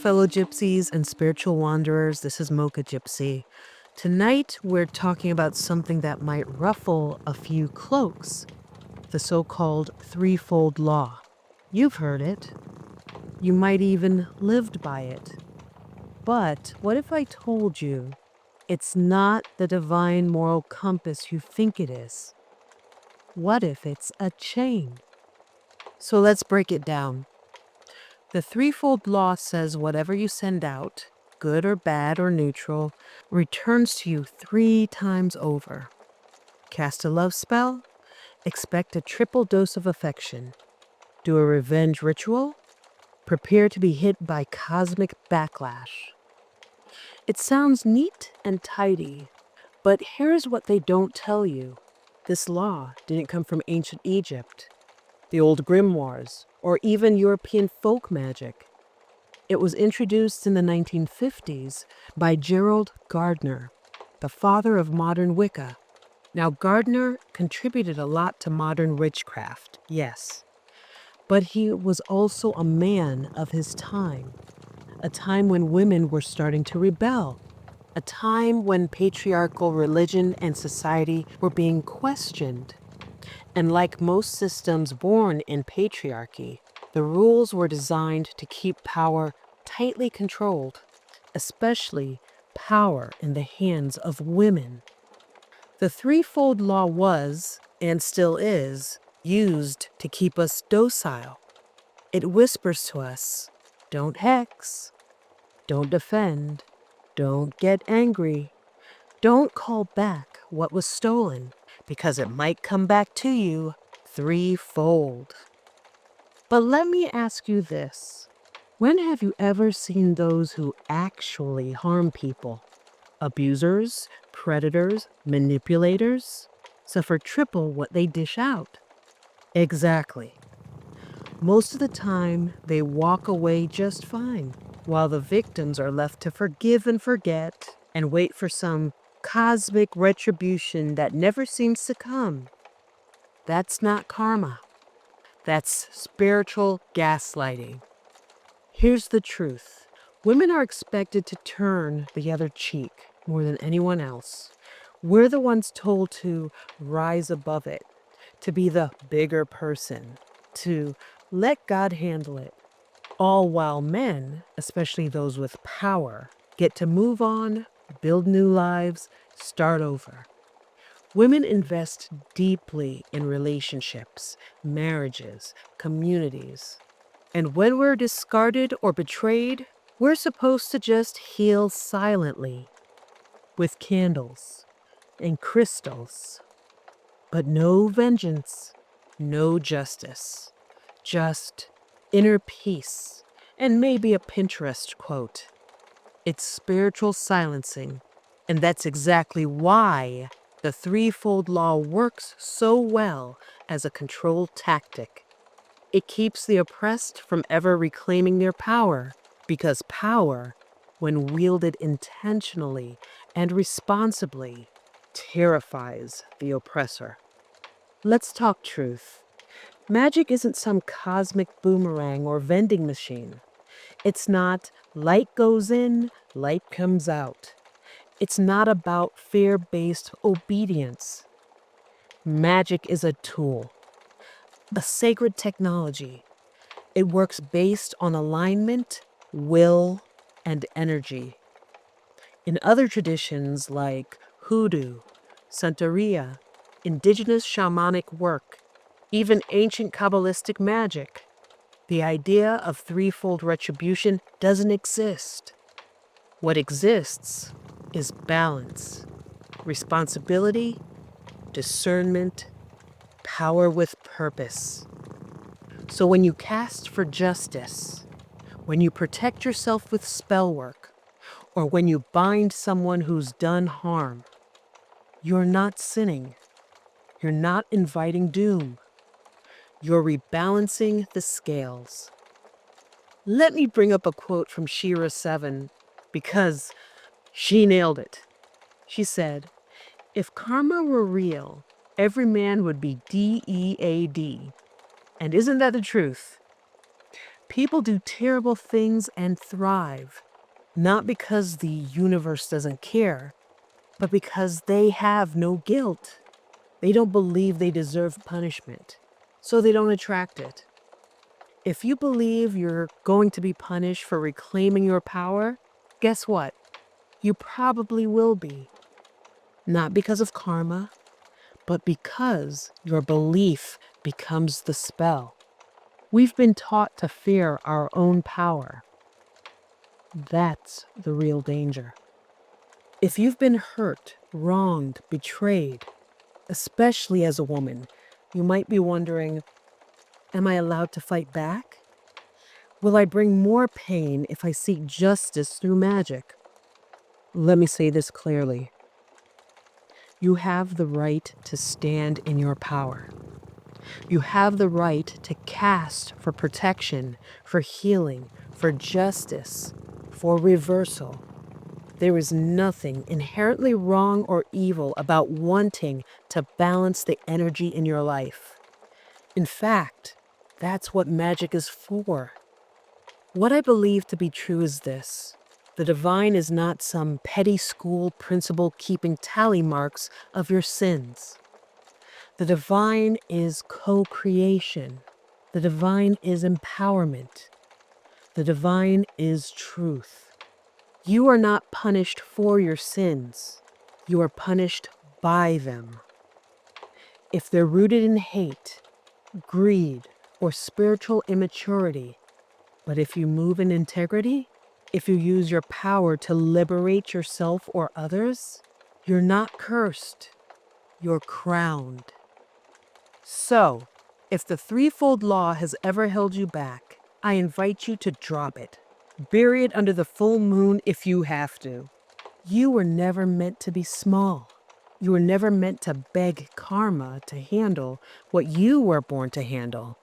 fellow gypsies and spiritual wanderers. This is Mocha Gypsy. Tonight, we're talking about something that might ruffle a few cloaks, the so-called threefold law. You've heard it. You might even lived by it. But what if I told you it's not the divine moral compass you think it is? What if it's a chain? So let's break it down. The threefold law says whatever you send out, good or bad or neutral, returns to you 3 times over. Cast a love spell, expect a triple dose of affection. Do a revenge ritual, prepare to be hit by cosmic backlash. It sounds neat and tidy, but here's what they don't tell you. This law didn't come from ancient Egypt, the old grimoires, or even European folk magic. It was introduced in the 1950s by Gerald Gardner, the father of modern Wicca. Now, Gardner contributed a lot to modern witchcraft, yes, but he was also a man of his time, a time when women were starting to rebel, a time when patriarchal religion and society were being questioned. And like most systems born in patriarchy, the rules were designed to keep power tightly controlled, especially power in the hands of women. The threefold law was, and still is, used to keep us docile. It whispers to us, don't hex, don't defend, don't get angry, don't call back what was stolen, because it might come back to you threefold. But let me ask you this. When have you ever seen those who actually harm people? Abusers, predators, manipulators suffer triple what they dish out. Exactly. Most of the time, they walk away just fine, while the victims are left to forgive and forget and wait for some cosmic retribution that never seems to come. That's not karma. That's spiritual gaslighting. Here's the truth. Women are expected to turn the other cheek more than anyone else. We're the ones told to rise above it, to be the bigger person, to let God handle it. All while men, especially those with power, get to move on, build new lives, start over. Women invest deeply in relationships, marriages, communities. And when we're discarded or betrayed, we're supposed to just heal silently with candles and crystals. But no vengeance, no justice, just inner peace and maybe a Pinterest quote. It's spiritual silencing, and that's exactly why the threefold law works so well as a control tactic. It keeps the oppressed from ever reclaiming their power, because power, when wielded intentionally and responsibly, terrifies the oppressor. Let's talk truth. Magic isn't some cosmic boomerang or vending machine. It's not light goes in, light comes out. It's not about fear-based obedience. Magic is a tool, a sacred technology. It works based on alignment, will, and energy. In other traditions like hoodoo, Santeria, indigenous shamanic work, even ancient Kabbalistic magic, the idea of threefold retribution doesn't exist. What exists is balance, responsibility, discernment, power with purpose. So when you cast for justice, when you protect yourself with spell work, or when you bind someone who's done harm, you're not sinning. You're not inviting doom. You're rebalancing the scales. Let me bring up a quote from Shira 7, because she nailed it. She said, "If karma were real, every man would be DEAD. And isn't that the truth? People do terrible things and thrive, not because the universe doesn't care, but because they have no guilt. They don't believe they deserve punishment, so they don't attract it. If you believe you're going to be punished for reclaiming your power, guess what? You probably will be. Not because of karma, but because your belief becomes the spell. We've been taught to fear our own power. That's the real danger. If you've been hurt, wronged, betrayed, especially as a woman, you might be wondering, am I allowed to fight back? Will I bring more pain if I seek justice through magic? Let me say this clearly. You have the right to stand in your power. You have the right to cast for protection, for healing, for justice, for reversal. There is nothing inherently wrong or evil about wanting to balance the energy in your life. In fact, that's what magic is for. What I believe to be true is this. The divine is not some petty school principal keeping tally marks of your sins. The divine is co-creation. The divine is empowerment. The divine is truth. You are not punished for your sins. You are punished by them. If they're rooted in hate, greed, or spiritual immaturity, but if you move in integrity, if you use your power to liberate yourself or others, you're not cursed, you're crowned. So, if the threefold law has ever held you back, I invite you to drop it. Bury it under the full moon if you have to. You were never meant to be small. You were never meant to beg karma to handle what you were born to handle.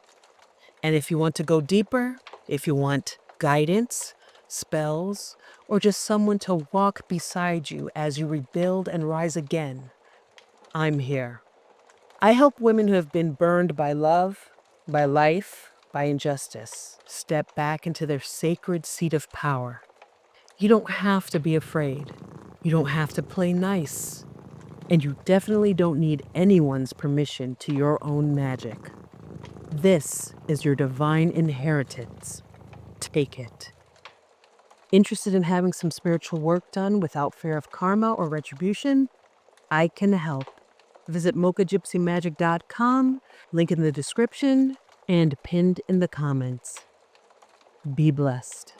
And if you want to go deeper, if you want guidance, spells, or just someone to walk beside you as you rebuild and rise again, I'm here. I help women who have been burned by love, by life, by injustice, step back into their sacred seat of power. You don't have to be afraid. You don't have to play nice. And you definitely don't need anyone's permission to your own magic. This is your divine inheritance. Take it. Interested in having some spiritual work done without fear of karma or retribution? I can help. Visit mochagypsymagic.com, link in the description, and pinned in the comments. Be blessed.